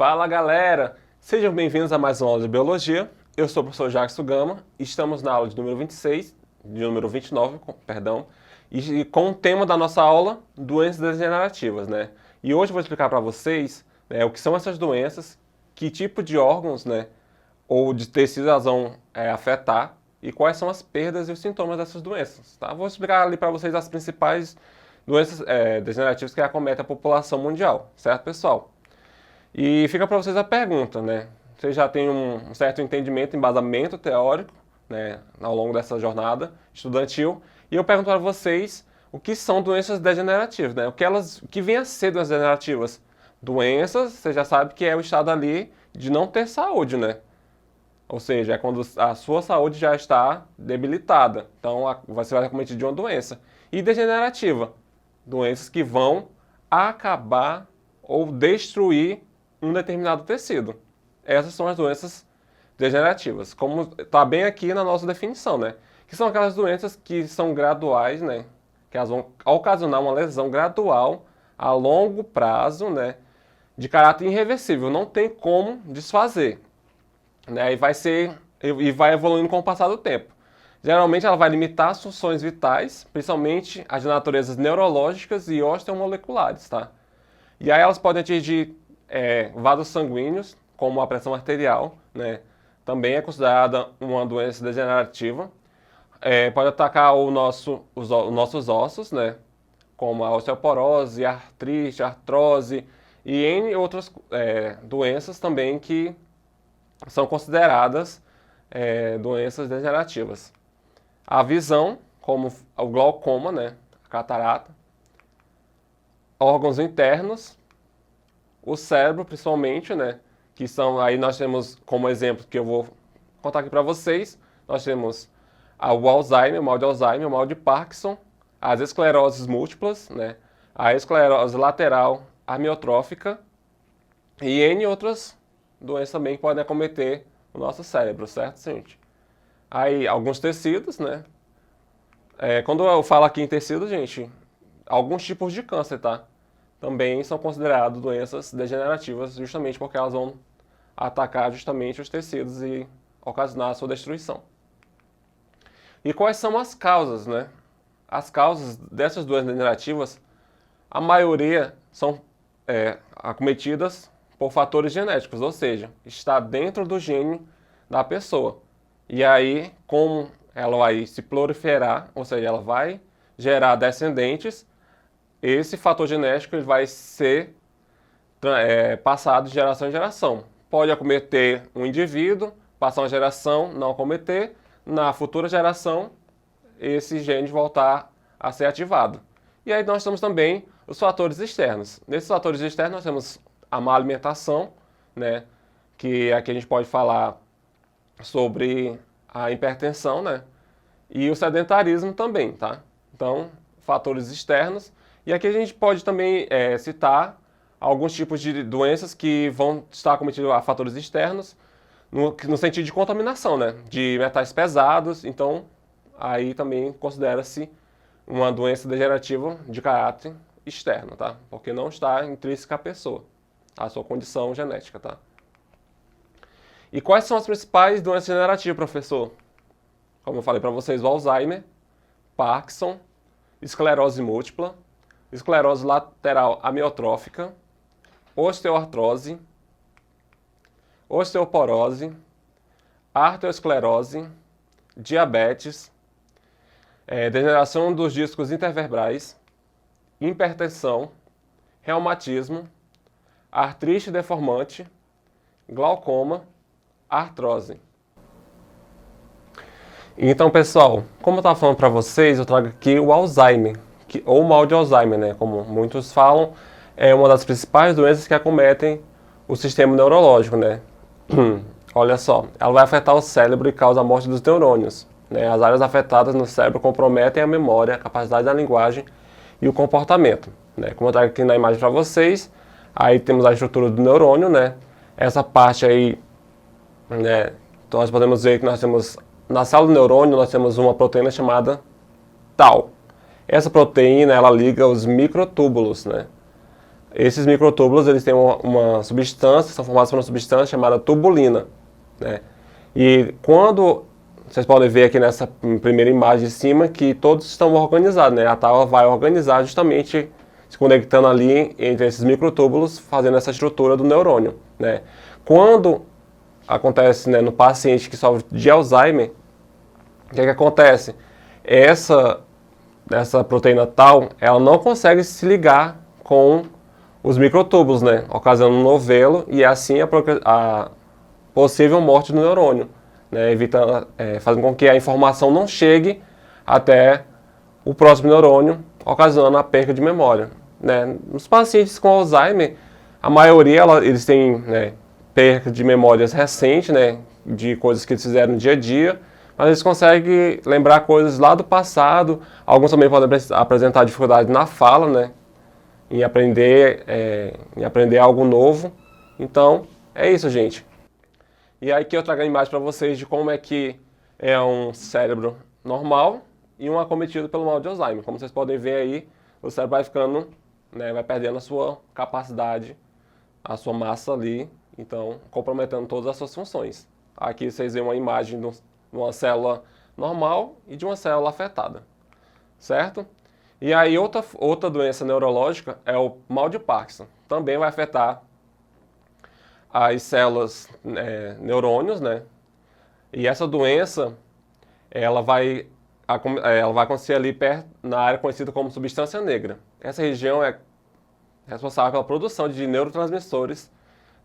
Fala galera, sejam bem-vindos a mais uma aula de Biologia. Eu sou o professor Jackson Gama e estamos na aula de número 26, de número 29, perdão, e com o tema da nossa aula, doenças degenerativas, né? E hoje eu vou explicar para vocês, né, o que são essas doenças, que tipo de órgãos, né, ou de tecidos elas vão afetar e quais são as perdas e os sintomas dessas doenças, tá? Vou explicar ali para vocês as principais doenças degenerativas que acometem a população mundial, certo, pessoal? E fica para vocês a pergunta, né? Vocês já têm um certo entendimento, embasamento teórico, né, ao longo dessa jornada estudantil. E eu pergunto para vocês o que são doenças degenerativas, né? O que vem a ser doenças degenerativas? Doenças, você já sabe que é o estado ali de não ter saúde, né? Ou seja, é quando a sua saúde já está debilitada. Então, você vai acometer de uma doença. E degenerativa, doenças que vão acabar ou destruir um determinado tecido. Essas são as doenças degenerativas, como está bem aqui na nossa definição, né? Que são aquelas doenças que são graduais, né? Que elas vão ocasionar uma lesão gradual a longo prazo, né? De caráter irreversível, não tem como desfazer, né? E vai evoluindo com o passar do tempo. Geralmente ela vai limitar as funções vitais, principalmente as de naturezas neurológicas e osteomoleculares, tá? E aí elas podem atingir vasos sanguíneos, como a pressão arterial, né? Também é considerada uma doença degenerativa. Pode atacar os nossos ossos, né? Como a osteoporose, a artrite, a artrose e N outras doenças também que são consideradas doenças degenerativas. A visão, como o glaucoma, né? A catarata. Órgãos internos, o cérebro, principalmente, né? Que são, aí nós temos como exemplo, que eu vou contar aqui para vocês, nós temos o Alzheimer, o mal de Alzheimer, o mal de Parkinson, as escleroses múltiplas, né? A esclerose lateral amiotrófica e N outras doenças também que podem acometer o nosso cérebro, certo, gente? Aí, alguns tecidos, né? Quando eu falo aqui em tecido, gente, alguns tipos de câncer, tá? Também são considerados doenças degenerativas justamente porque elas vão atacar justamente os tecidos e ocasionar a sua destruição. E quais são as causas, né? As causas dessas doenças degenerativas, a maioria são acometidas por fatores genéticos, ou seja, está dentro do gene da pessoa. E aí, como ela vai se proliferar, ou seja, ela vai gerar descendentes, esse fator genético ele vai ser passado de geração em geração. Pode acometer um indivíduo, passar uma geração, não acometer, na futura geração, esse gene voltar a ser ativado. E aí nós temos também os fatores externos. Nesses fatores externos nós temos a má alimentação, né, que aqui a gente pode falar sobre a hipertensão, né, e o sedentarismo também, tá? Então, fatores externos. E aqui a gente pode também citar alguns tipos de doenças que vão estar acometidas a fatores externos, no sentido de contaminação, né? De metais pesados. Então, aí também considera-se uma doença degenerativa de caráter externo, tá? Porque não está intrínseca à pessoa, à sua condição genética, tá? E quais são as principais doenças degenerativas, professor? Como eu falei para vocês, o Alzheimer, Parkinson, esclerose múltipla, esclerose lateral amiotrófica, osteoartrose, osteoporose, arteriosclerose, diabetes, degeneração dos discos intervertebrais, hipertensão, reumatismo, artrite deformante, glaucoma, artrose. Então, pessoal, como eu estava falando para vocês, eu trago aqui o Alzheimer, ou mal de Alzheimer, né? Como muitos falam, é uma das principais doenças que acometem o sistema neurológico, né? Olha só, ela vai afetar o cérebro e causa a morte dos neurônios, né? As áreas afetadas no cérebro comprometem a memória, a capacidade da linguagem e o comportamento, né? Como eu trago aqui na imagem para vocês, aí temos a estrutura do neurônio, né? Essa parte aí, né? Então nós podemos ver que nós temos, na célula do neurônio, nós temos uma proteína chamada tau. Essa proteína, ela liga os microtúbulos, né? Esses microtúbulos, eles têm uma substância, são formados por uma substância chamada tubulina, né? E quando, vocês podem ver aqui nessa primeira imagem de cima, que todos estão organizados, né? A tábua vai organizar justamente se conectando ali entre esses microtúbulos, fazendo essa estrutura do neurônio, né? Quando acontece, né, no paciente que sofre de Alzheimer, o que acontece? Essa proteína tal, ela não consegue se ligar com os microtúbulos, né, ocasionando um novelo e assim a possível morte do neurônio, né, evitando, fazendo com que a informação não chegue até o próximo neurônio, ocasionando a perca de memória, né. Nos pacientes com Alzheimer, a maioria eles têm, né, perca de memórias recentes, né, de coisas que eles fizeram no dia a dia, mas eles conseguem lembrar coisas lá do passado. Alguns também podem apresentar dificuldade na fala, né, em aprender algo novo. Então, é isso, gente. E aí que eu trago a imagem para vocês de como é que é um cérebro normal e um acometido pelo mal de Alzheimer. Como vocês podem ver aí, o cérebro vai ficando, né, vai perdendo a sua capacidade, a sua massa ali, então comprometendo todas as suas funções. Aqui vocês veem uma imagem de uma célula normal e de uma célula afetada, certo? E aí outra doença neurológica é o mal de Parkinson. Também vai afetar as células, neurônios, né? E essa doença, ela vai acontecer ali perto, na área conhecida como substância negra. Essa região é responsável pela produção de neurotransmissores,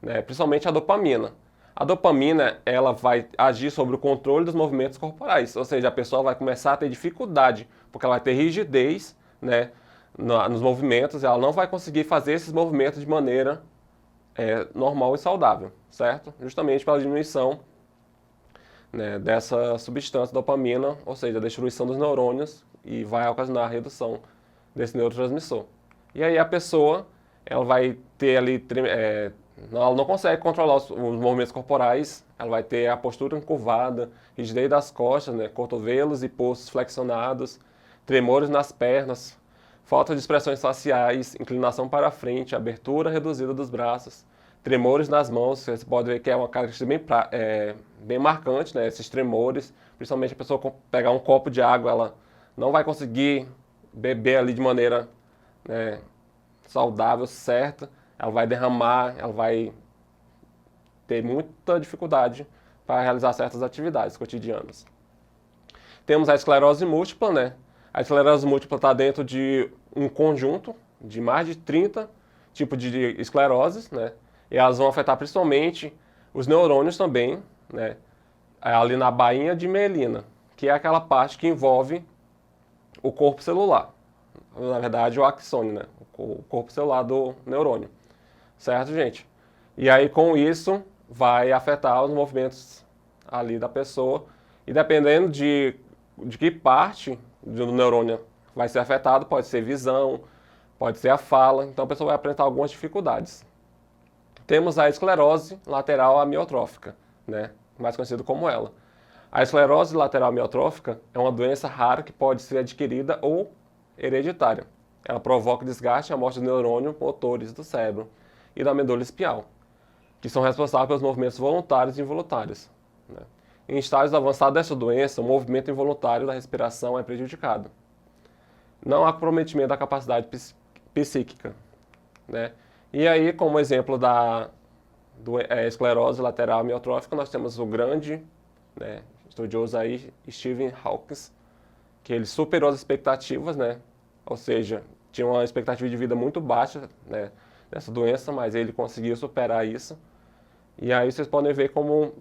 né, principalmente a dopamina. A dopamina, ela vai agir sobre o controle dos movimentos corporais, ou seja, a pessoa vai começar a ter dificuldade, porque ela vai ter rigidez, né, nos movimentos, ela não vai conseguir fazer esses movimentos de maneira normal e saudável, certo? Justamente pela diminuição, né, dessa substância dopamina, ou seja, a destruição dos neurônios, e vai ocasionar a redução desse neurotransmissor. E aí a pessoa, ela vai ter ali, ela não consegue controlar os movimentos corporais, ela vai ter a postura encurvada, rigidez das costas, né, cotovelos e pulsos flexionados, tremores nas pernas, falta de expressões faciais, inclinação para frente, abertura reduzida dos braços, tremores nas mãos. Você pode ver que é uma característica bem marcante, né, esses tremores, principalmente a pessoa pegar um copo de água, ela não vai conseguir beber ali de maneira, né, saudável, certa, ela vai derramar, ela vai ter muita dificuldade para realizar certas atividades cotidianas. Temos a esclerose múltipla, né? A esclerose múltipla está dentro de um conjunto de mais de 30 tipos de escleroses, né? E elas vão afetar principalmente os neurônios também, né? Ali na bainha de mielina, que é aquela parte que envolve o corpo celular. Na verdade, o axônio, né? O corpo celular do neurônio. Certo, gente? E aí, com isso, vai afetar os movimentos ali da pessoa. E dependendo de que parte do neurônio vai ser afetado, pode ser visão, pode ser a fala. Então, a pessoa vai apresentar algumas dificuldades. Temos a esclerose lateral amiotrófica, né? Mais conhecido como ela. A esclerose lateral amiotrófica é uma doença rara que pode ser adquirida ou hereditária. Ela provoca desgaste e a morte dos neurônios motores do cérebro e da medula espinhal, que são responsáveis pelos movimentos voluntários e involuntários, né? Em estágios avançados dessa doença, o movimento involuntário da respiração é prejudicado. Não há comprometimento da capacidade psíquica, né? E aí, como exemplo da esclerose lateral amiotrófica, nós temos o grande, né, estudioso aí, Stephen Hawking, que ele superou as expectativas, né? Ou seja, tinha uma expectativa de vida muito baixa, né, dessa doença, mas ele conseguiu superar isso. E aí vocês podem ver como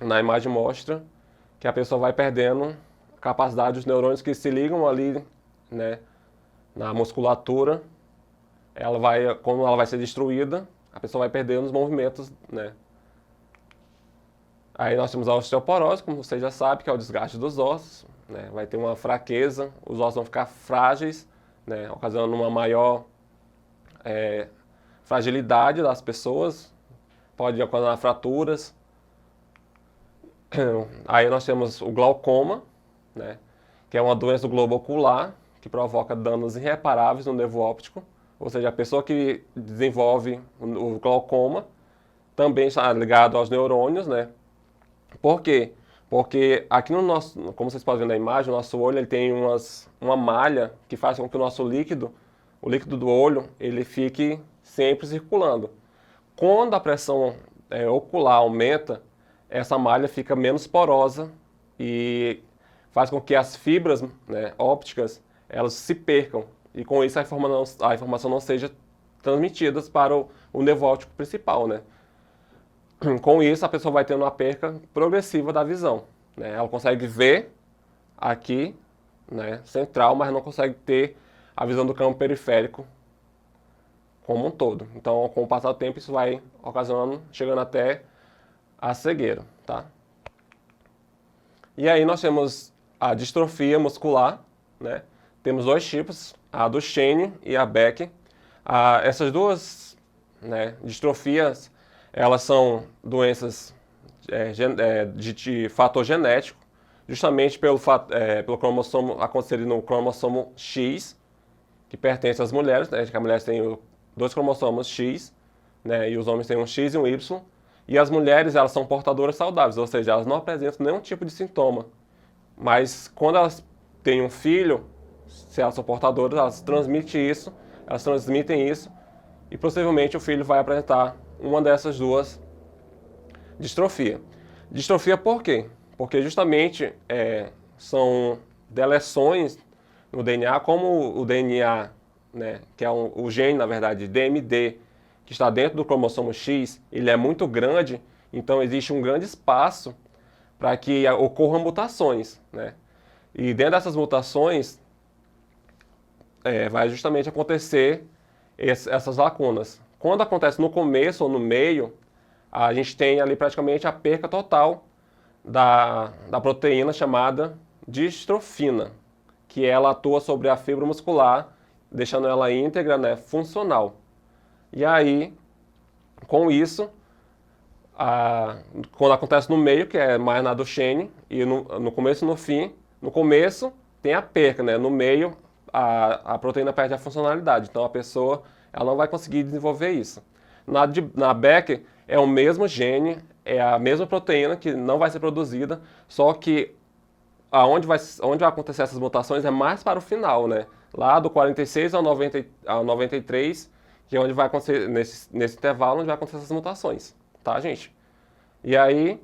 na imagem mostra que a pessoa vai perdendo a capacidade dos neurônios que se ligam ali, né, na musculatura. Quando ela vai ser destruída, a pessoa vai perdendo os movimentos, né. Aí nós temos a osteoporose, como vocês já sabem, que é o desgaste dos ossos, né, vai ter uma fraqueza, os ossos vão ficar frágeis, né, ocasionando uma maior fragilidade das pessoas, pode ocasionar fraturas. Aí nós temos o glaucoma, né, que é uma doença do globo ocular, que provoca danos irreparáveis no nervo óptico, ou seja, a pessoa que desenvolve o glaucoma também está ligado aos neurônios, né? Por quê? Porque aqui no nosso, como vocês podem ver na imagem, o nosso olho ele tem uma malha que faz com que o nosso líquido, o líquido do olho, ele fique sempre circulando. Quando a pressão ocular aumenta, essa malha fica menos porosa e faz com que as fibras, né, ópticas elas se percam. E com isso a informação não seja transmitida para o nervo óptico principal, né? Com isso, a pessoa vai tendo uma perca progressiva da visão, né? Ela consegue ver aqui, né, central, mas não consegue ter a visão do campo periférico como um todo. Então, com o passar do tempo, isso vai ocasionando, chegando até a cegueira, tá? E aí nós temos a distrofia muscular, né? Temos dois tipos, a Duchenne e a Beck. Essas duas, né, distrofias, elas são doenças de fator genético, justamente pelo cromossomo acontecerem no cromossomo X, que pertence às mulheres, né, que as mulheres têm dois cromossomos X, né, e os homens têm um X e um Y, e as mulheres elas são portadoras saudáveis, ou seja, elas não apresentam nenhum tipo de sintoma, mas quando elas têm um filho, se elas são portadoras, elas transmitem isso, e possivelmente o filho vai apresentar uma dessas duas distrofia. Distrofia por quê? Porque justamente são deleções no DNA, como o DNA, né, que é o gene, na verdade, DMD, que está dentro do cromossomo X, ele é muito grande, então existe um grande espaço para que ocorram mutações, né? E dentro dessas mutações vai justamente acontecer essas lacunas. Quando acontece no começo ou no meio, a gente tem ali praticamente a perca total da proteína chamada distrofina, que ela atua sobre a fibra muscular, deixando ela íntegra, né, funcional. E aí, com isso, quando acontece no meio, que é mais na Duchenne, e no começo e no fim, no começo tem a perca, né, no meio a proteína perde a funcionalidade, então a pessoa ela não vai conseguir desenvolver isso. Na Beck é o mesmo gene, é a mesma proteína que não vai ser produzida, só que onde vai acontecer essas mutações é mais para o final, né? Lá do 46 ao 93, que é onde vai acontecer, nesse intervalo, onde vai acontecer essas mutações, tá, gente? E aí,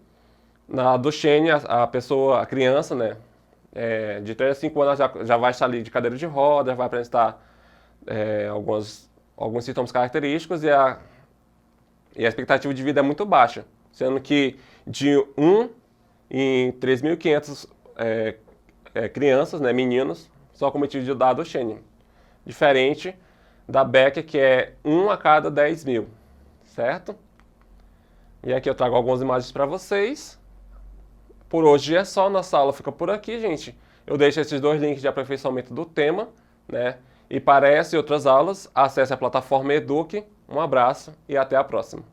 na Duchenne, a criança, né, de 3 a 5 anos já vai estar ali de cadeira de rodas, vai apresentar alguns sintomas característicos e a expectativa de vida é muito baixa, sendo que de 1 em 3.500 crianças, né, meninos, são acometidos da Duchenne. Diferente da Beck, que é 1 a cada 10.000, certo? E aqui eu trago algumas imagens para vocês. Por hoje é só, nossa aula fica por aqui, gente. Eu deixo esses dois links de aperfeiçoamento do tema, né? E para essa e outras aulas, acesse a plataforma Eduque. Um abraço e até a próxima.